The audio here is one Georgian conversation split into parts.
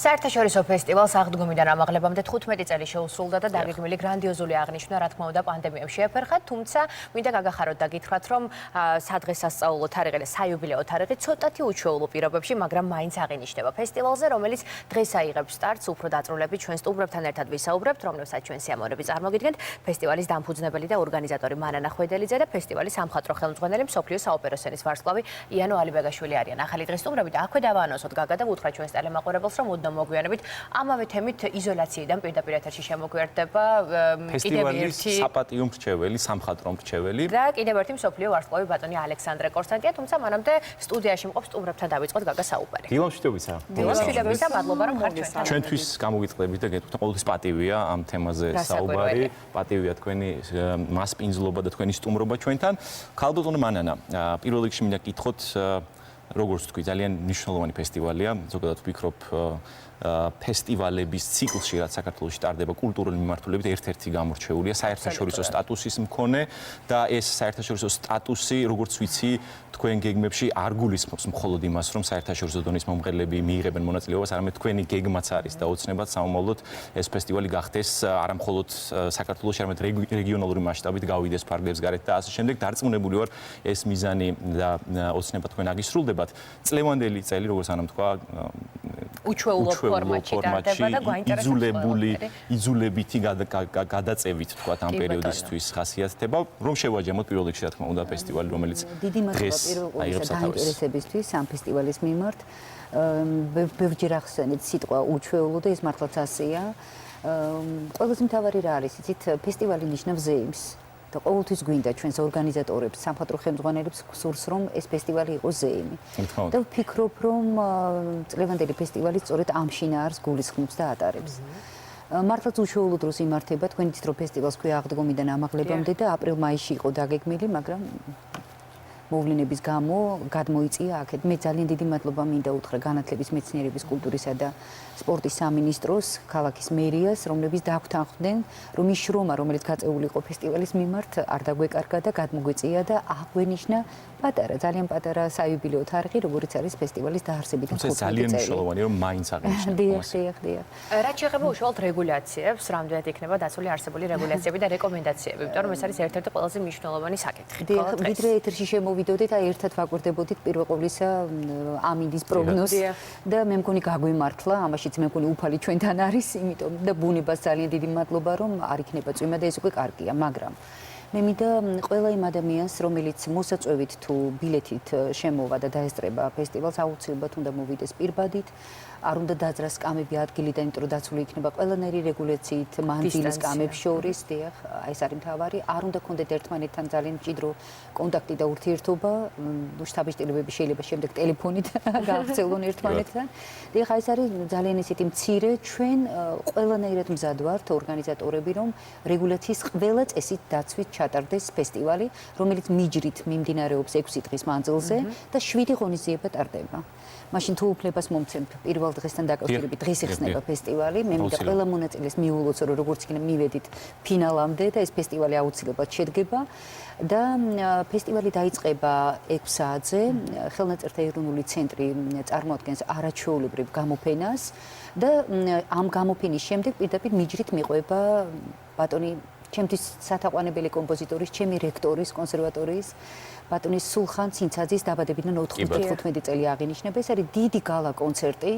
საერთაშორისო ფესტივალს აღდგომიდან ამაღლებამდე 15 წელი შეუსრულდა და დაგეგმილი გრანდიოზული აღნიშვნა, რა თქმა უნდა, პანდემიამ შეაფერხა, თუმცა მინდა გაგახაროთ და გითხრათ, რომ სადღესასწაულო თარიღი და საიუბილეო თარიღი ცოტათი უჩვეულო პირობებში, მაგრამ მაინც აღინიშნება ფესტივალზე, რომელიც დღეს აიღებს სტარტს, უფრო დაწვრილებით ჩვენ სტუმრებთან ერთად ვისაუბრებთ, რომლებსაც ჩვენ სიამოვნებით წარმოგიდგენთ, ფესტივალის დამფუძნებელი და ორგანიზატორი მანანა ხვედელიძე და ფესტივალის სამხატვრო ხელმძღვანელი მსოფლიო საოპერო სცენის ვარსკვლავი იანო ალიბეგაშვილი არიან. ახალი დღის სტუმრები და აქვე დავაანონსოთ გაგა და ვუთხრათ ჩვენს ტელემაყურებელს, რომ მოგვიანებით ამავე თემით იზოლაციიდან პირდაპირ ეთერში შემოგვიერთდება ფესტივალის საპატიო მრჩეველი, სამხატვრო მრჩეველი და კიდევ ერთი მსოფლიო ვარსკვლავი ბატონი ალექსანდრე კორსანტია, თუმცა მანამდე სტუდიაში მყოფ სტუმრებთან დავიწყოთ გაგა საუბარი. დილამშვიდობისა. დილამშვიდობისა, მადლობა რომ ხართ ჩვენთან. ჩვენთვის გამოგიწყდებით და გეტყვით, ყოველთვის პატივია ამ თემაზე საუბარი. პატივია თქვენი მასპინძლობა და თქვენი სტუმრობა ჩვენთან. ქალბატონო მანანა, პირველ რიგში მინდა გითხოთ, როგორც თქვი, ძალიან მნიშვნელოვანი ფესტივალია, ზოგადად ვფიქრობ ფესტივალების ციკლში, რაც საქართველოში ტარდება კულტურული მიმართულებით, ერთ-ერთი გამორჩეულია საერთაშორისო სტატუსის მქონე და ეს საერთაშორისო სტატუსი, როგორც ვიცი, თქვენ გეგმებში არ გულისხმობს მხოლოდ იმას, რომ საერთაშორისო დონის მომღერლები მიიღებენ მონაწილეობას, არამედ თქვენი გეგმაც არის და ოცნებად სამომავლოდ ეს ფესტივალი გახდეს არა მხოლოდ საქართველოში, არამედ რეგიონალური მასშტაბით გავიდეს ფარგლებს გარეთ და ასე შემდეგ. დარწმუნებული ვარ, ეს მიზანი და ოცნება თქვენ აგისრულდებათ. წლევანდელი წელი, როგორც ანამ თქვა, უჩვეულო ფორმატში ტარდება და გვაინტერესებს იძულებითი გადაწევით თქვა ამ პერიოდისთვის ხასიათდება, რომ შევაჯამოთ პირველ რიგში, რა თქმა უნდა, ფესტივალი, რომელიც დღეს აიღებს სათავეს. დაინტერესებისთვის ამ ფესტივალის მიმართ ბევრჯერ ახსენეთ სიტყვა უჩვეულო და ეს მართლაც ასეა. ყველაზე მთავარი რა არის, იცით, ფესტივალი ნიშნავს ზეიმს. და ყოველთვის გვინდა ჩვენს ორგანიზატორებს, სამხატვრო ხელმძღვანელებს გსურს, რომ ეს ფესტივალი იყოს ზეიმი. და ვფიქრობ, რომ წლევანდელი ფესტივალი სწორედ ამ შინაარს გულისხმობს და ატარებს. მართლაც უშუალო დროს იმართება, თქვენ იცით, რომ ფესტივალს ქვია აღდგომიდან ამაღლებამდე და აპრილ-მაისში იყო დაგეგმილი, მაგრამ მოვლენების გამო გადმოიწია აქეთ. მე ძალიან დიდი მადლობა მინდა უთხრა განათლების, მეცნიერების, კულტურისა და სპორტის სამინისტროს, ქალაქის მერიას, რომლებიც დაგვთანხმდნენ, რომ ის შრომა, რომელიც გაწეული იყო ფესტივალის მიმართ, არ დაგვეკარგა და გადმოგვეწია და აღვენიშნა პატარა, ძალიან პატარა საიუბილეო თარიღი, როგორც არის ფესტივალის დაარსებიდან 15 წელი. ძალიან მნიშვნელოვანია, რომ მაინც აღინიშნება. დიახ. რაც შეეხება უშუალოდ რეგულაციებს, რამდენად იქნება დაცული არსებული რეგულაციები და რეკომენდაციები, იმიტომ რომ ეს არის ერთ-ერთი ყველაზე მნიშვნელოვანი საკითხი. დიახ, ვიდრე ეთერში შემოვიდოდით, აი ერთად ვაკვირდებოდით პირველ ყოვლისა ამინდის პროგნოზს და მე მგონი გაგვიმართლა, ამაშიც მე მგონი უფალი ჩვენთან არის, იმიტომ და ბუნებას ძალიან დიდი მადლობა, რომ არ იქნება წვიმა და ეს უკვე კარგია, მაგრამ მე მინდა ყველა იმ ადამიანს, რომელიც მოსაწვევით თუ ბილეთით შემოვა და დაესწრება ფესტივალს, აუცილებლად უნდა მოვიდეს პირბადით, არ უნდა დაძრას სკამები ადგილიდან, იმიტომ რომ დაცული იქნება ყველანაირი რეგულაციით მანძილის სკამებს შორის, დიახ, ეს არის მთავარი. არ უნდა გქონდეთ ერთმანეთთან ძალიან მჭიდრო კონტაქტი და ურთიერთობა, შთაბეჭდილებები შეიძლება შემდეგ ტელეფონით გააღწევონ ერთმანეთთან. დიახ, ეს არის ძალიან ისეთი მცირე, ჩვენ ყველანაირად მზად ვართ ორგანიზატორები, რომ რეგულაციის ყველა წესით დაცვით ჩატარდეს ფესტივალი, რომელიც მიჯრით მიმდინარეობს 6 დღის მანძილზე და 7 ღონისძიება ტარდება. მაშინ თუ უფლებას მომცემთ პირველ დღესთან დაკავშირებით დღეს იხსნება ფესტივალი, მე მინდა ყველა მონაწილეს მიულოცო, რომ როგორც იქნება მივედით ფინალამდე და ეს ფესტივალი აუცილებლად შედგება და ფესტივალი დაიწყება 6 საათზე, ხელნაწერთა ეროვნული ცენტრი წარმოადგენს არაჩვეულებრივ გამოფენას და ამ გამოფენის შემდეგ პირდაპირ მიჯრით მიყვება ბატონი ჩემთვის სათაყვანებელი კომპოზიტორის, ჩემი რექტორის, კონსერვატორიის ბატონი სულხან ცინცაძის დაბადებიდან 95 წელი აღინიშნება. ეს არის დიდი გალა კონცერტი,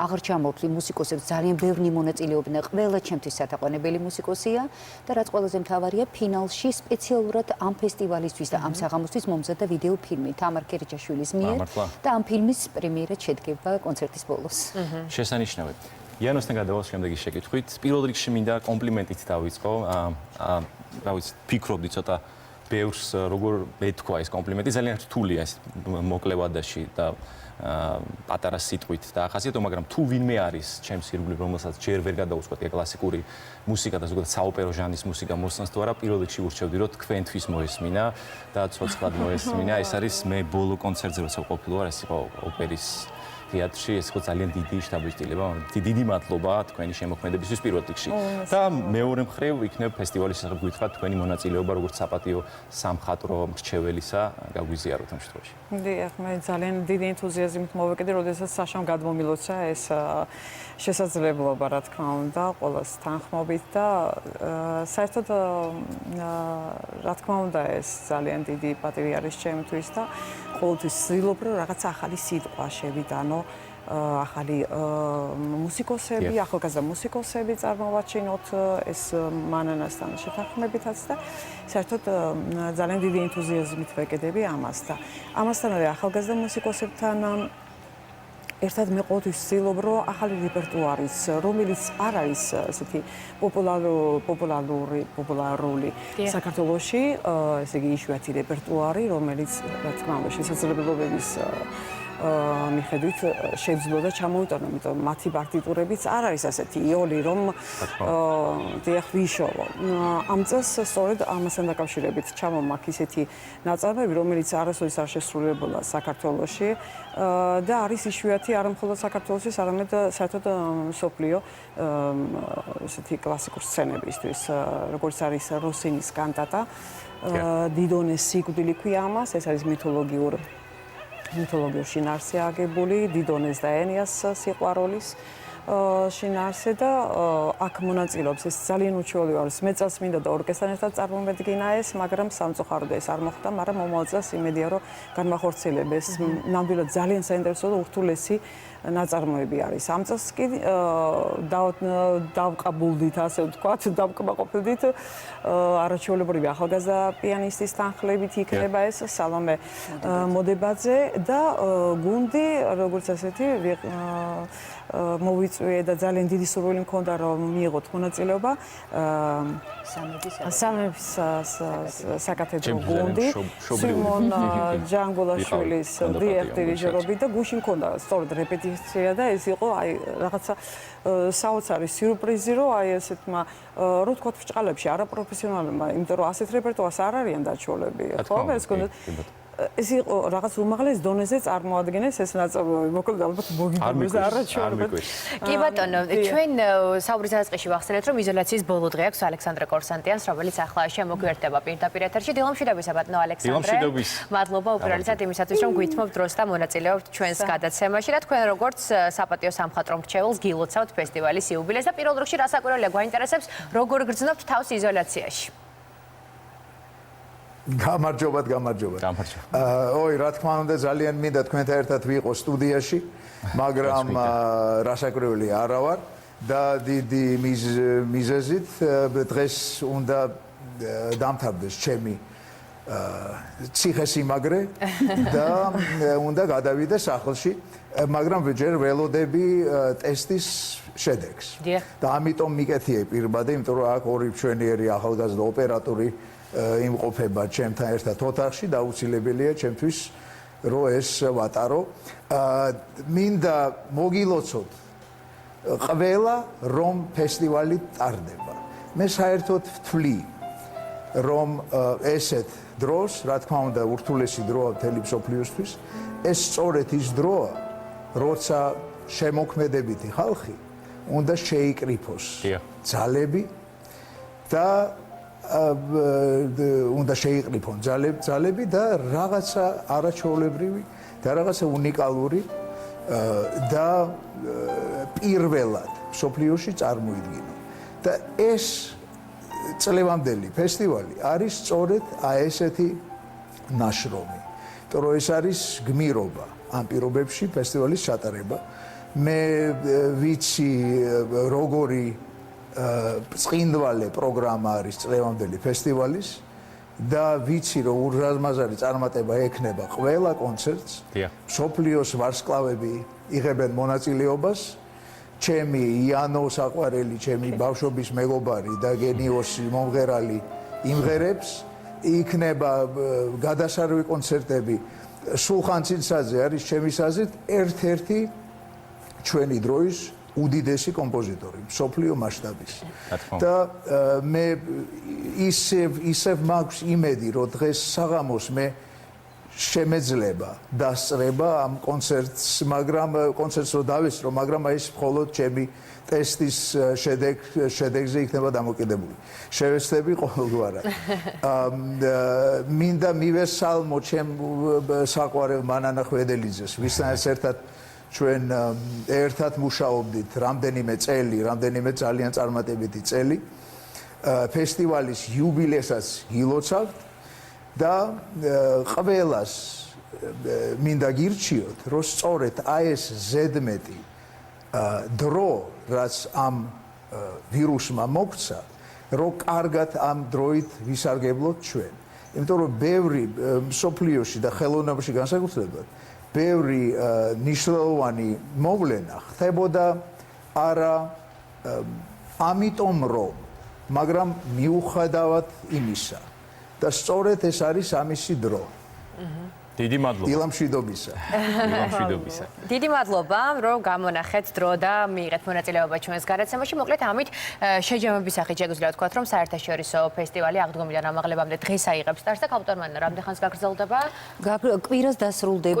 აღარ ჩამოვთვლი მუსიკოსებს, ძალიან ბევრი მონაწილეობენ, ყველა ჩემთვის სათაყვანებელი მუსიკოსია და რაც ყველაზე მთავარია, ფინალში სპეციალურად ამ ფესტივალისთვის და ამ საღამოსთვის მომზადდა ვიდეო ფილმი თამარ ქერიჩაშვილის მიერ და ამ ფილმის პრემიერა შედგება კონცერტის ბოლოს. შესანიშნავი. იანოსთან გადავალ შემდეგი შეკითხვით. პირველ რიგში მინდა კომპლიმენტით დავიწყო. რა ვიცი, ფიქრობდი ცოტა ბევრს როგორ მეთქვა ეს კომპლიმენტი, ძალიან რთულია ეს მოკლე ვადაში და პატარა სიტყვით დაახასიათო, მაგრამ თუ ვინმე არის ჩემს ირგვლივ, რომელსაც ჯერ ვერ გადაუწყვეტია კლასიკური მუსიკა და ზოგადად საოპერო ჟანრის მუსიკა მოსწონს თუ არა, პირველ რიგში ურჩევდი, რომ თქვენთვის მოესმინა და ცოცხლად მოესმინა. ეს არის მე ბოლო კონცერტზე როცა ყოფილი ვარ, ეს იყო ოპერის თეატრში, ეს ხო ძალიან დიდი შთაბეჭდილება, დიდი მადლობა თქვენი შემოქმედებისთვის პირველ რიგში. და მეორე მხრივ იქნებ ფესტივალის შესახებ გითხრათ თქვენი მონაწილეობა როგორც საპატიო სამხატვრო მრჩეველისა გაგვიზიაროთ ამ შემთხვევაში. დიახ, მე ძალიან დიდი ენთუზიაზმით მოვეკიდე, როდესაც საშამ გადმომილოცა ეს შესაძლებლობა, რა თქმა უნდა, ყოველს თანხმობით და საერთოდ რა თქმა უნდა, ეს ძალიან დიდი პატივი არის ჩემთვის და ყოველთვის ვცდილობ, რომ რაღაც ახალი სიტყვა შევიტანო, ახალი მუსიკოსები, ახალგაზრდა მუსიკოსები წარმოვაჩინოთ ეს მანანასთან შეთანხმებითაც და საერთოდ ძალიან დიდი ენთუზიაზმით ვეკიდები ამას და ამასთანავე ახალგაზრდა მუსიკოსებთან ერთად მე ყოველთვის ვცდილობ, რომ ახალი რეპერტუარის, რომელიც არ არის ესეთი პოპულარული საქართველოში, ესე იგი იშვიათი რეპერტუარი, რომელიც რა თქმა უნდა შესაძლებლობების მიხედვით შეიძლება ჩამოვიტანო, იმიტომ მათი პარტიტურებიც არ არის ასეთი იოლი, რომ დიახ ვიშოვო. ამ წელს სწორედ ამასთან დაკავშირებით ჩამომაქ ისეთი ნაწარმოები, რომელიც არასოდეს არ შესრულებულა საქართველოში და არის იშვიათი არა მხოლოდ საქართველოსთვის, არამედ საერთოდ მსოფლიო ესეთი კლასიკურ სცენებისთვის, როგორც არის როსინის კანტატა, დიდონეს სიკვდილი ქვია ამას, ეს არის მითოლოგიურ შინაარსზე აგებული, დიდონეს და ენიას სიყვარულის შინაარსზე და აქ მონაწილეობს ეს ძალიან უჩვეულო არის. მე წელს მინდა და ორკესტრთან ერთად წარმომედგინა ეს, მაგრამ სამწუხაროდ ეს არ მოხდა, მაგრამ მომავალ წელს იმედია, რომ განმახორციელებს. ნამდვილად ძალიან საინტერესო და ურთულესი ნაწარმოები არის. ამ წელს კი დავყაბულდით, ასე ვთქვათ, დავკმაყოფილდით არაჩვეულებრივი ახალგაზრდა პიანისტის თანხლებით იქნება ეს სალომე მოდებაძე და გუნდი, როგორც ასეთი მოვიწვიე და ძალიან დიდი სურვილი მქონდა რომ მიიღოთ მონაწილეობა სამების საკათედრო გუნდი სიმონ ჯანგულაშვილის დირექტორობით და გუშინ მქონდა სწორედ რეპეტიცია და ეს იყო აი რაღაცა საოცარი სიურპრიზი რომ აი ესეთმა რო თქვა ბრჭყალებში არაპროფესიონალებმა იმიტომ რომ ასეთ რეპერტუარს არ არიან დაჩვოლები ხო ეს გონდა ეს იყო რაღაც უმაღლეს დონეზე წარმოადგენეს ეს ნაწარმოები. მოკლედ ალბათ მოგიგებდეს არაჩვეულებრივი. კი ბატონო, ჩვენ საუბრის დასაწყისში ვახსენეთ, რომ იზოლაციის ბოლო დღე აქვს ალექსანდრე კორსანტიანს, რომელიც ახლა შემოგვიერთდება პირდაპირ ეთერში. დილომშვიდობისა ბატონო ალექსანდრე. მადლობა უპირველესად იმისათვის, რომ გვითმობთ დროს და მონაწილეობთ ჩვენს გადაცემაში და თქვენ როგორც საპატიო სამხატვრო მრჩეველს გილოცავთ ფესტივალის იუბილეს და პირველ რიგში რასაკვირველია გვაინტერესებს, როგორ გრძნობთ თავს იზოლაციაში? გამარჯობათ. ოი, რა თქმა უნდა, ძალიან მინდა თქვენთან ერთად ვიყო სტუდიაში, მაგრამ რასაკვირველია არა ვარ და დიდი მიზეზით დღეს უნდა დამთავრდეს ჩემი ციხესიმაგრე და უნდა გადავიდე სახლში, მაგრამ ჯერ ველოდები ტესტის შედეგს. და ამიტომ მიკეთიე პირბადე, იმიტომ რომ აქ ორი მშვენიერი ახალგაზრდა ოპერატორი იმყოფება ჩემთან ერთად ოთახში და აუცილებელია ჩემთვის რომ ეს ვატარო. მინდა მოგილოცოთ ყველა რომ ფესტივალი ტარდება. მე საერთოდ ვთვლი რომ ესეთ დროს, რა თქმა უნდა, ურთულესი დროა მთელი მსოფლიოსთვის, ეს სწორედ ის დროა, როცა შემოქმედებითი ხალხი უნდა შეიკრიფოს ძალები და უნდა შეიყრიფონ ძალები და რაღაცა არაჩვეულებრივი და რაღაცა უნიკალური და პირველად მსოფლიოში წარმოიდგინონ. და ეს წლევანდელი ფესტივალი არის სწორედ ესეთი ნაშრომი. იმიტომ რომ ეს არის გმირობა ამ პირობებში ფესტივალის ჩატარება. მე ვიცი როგორი წინდვალე პროგრამა არის წლევანდელი ფესტივალის და ვიცი რომ ურაზმაზარი წარმატება ექნება ყველა კონცერტს. მსოფლიოს ვარსკვლავები იღებენ მონაწილეობას. ჩემი იანო საყვარელი, ჩემი ბავშვობის მეგობარი და გენიოსი მომღერალი იმღერებს. იქნება გადასარევი კონცერტები. სულხან ცინცაძე არის ჩემი აზრით ერთ-ერთი ჩვენი დროის უდიდესი კომპოზიტორი მსოფლიო მასშტაბის და მე ისევ მაქვს იმედი რომ დღეს საღამოს მე შემეძლება დასწრება ამ კონცერტს, მაგრამ კონცერტს რო დავესწრო, მაგრამ აი ეს მხოლოდ ჩემი ტესტის შედეგზე იქნება დამოკიდებული. შევეცდები ყოველგვარად. მინდა მივესალმო ჩემ საყვარელ მანანა ხვედელიძეს, ვისთანაც ერთად ჩვენ ერთად მუშაობდით რამდენიმე წელი, რამდენიმე ძალიან წარმატებითი წელი. ფესტივალის იუბილესაც გილოცავთ და ყველას მინდა გირჩიოთ, რომ სწორედ აი ეს ზედმეტი დრო, რაც ამ ვირუსმა მოგცა, რომ კარგად ამ დროით ვისარგებლოთ ჩვენ. იმიტომ რომ ბევრი მსოფლიოში და ხელოვნებაში განსაკუთრებულად ბევრი ნიშნულოვანი მოვლენა ხდებოდა არა ამიტომ რომ, მაგრამ მიუხედავად იმისა და სწორედ ეს არის ამისი დრო. დიდი მადლობა. დილამშვიდობისა. დილამშვიდობისა. დიდი მადლობა, რომ გამონახეთ დრო და მიიღეთ მონაწილეობა ჩვენს გარაცემაში. მოკლედ ამით შეჯამების სახით შეგვიძლია ვთქვათ, რომ საერთაშორისო ფესტივალი აღდგომიდან ამაღლებამდე დღეს აიღებს სტარტს და კაპიტანმა რამდენ ხანს გაგრძელდება? კვირას დასრულდება.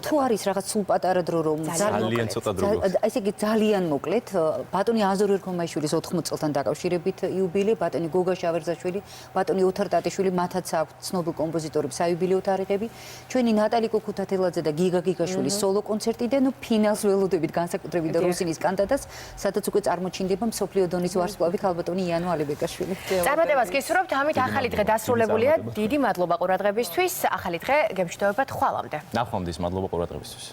თუ არის რაღაც სულ პატარა დრო რომ ძალიან ცოტა დრო გვაქვს. ესე იგი ძალიან მოკლედ ბატონი აზური ერქომაიშვილის 80 წელთან დაკავშირებით იუბილე, ბატონი გოგა შავერზაშვილი, ბატონი ოთარ ტატიშვილი, მათაც აქვს ცნობილ კომპოზიტორებს საიუბილეო თარიღები. ჩვენი ნატალი კუქუთათელაძე და გიგა გიგაშვილის სოლო კონცერტი და ფინალს ველოდებით განსაკუთრებით და რუსინის კანტატას, სადაც უკვე წარმოჩინდება მსოფლიო დონის ვარსკვლავი ქალბატონი იანო ალებეკაშვილი. წარმატებას გისურვებთ, ამით ახალი დღე დასრულებულია. დიდი მადლობა ყურადღებისთვის. ახალი დღე გემშვიდობებათ ხვალამდე. ნახვამდის, მადლობა ყურადღებისთვის.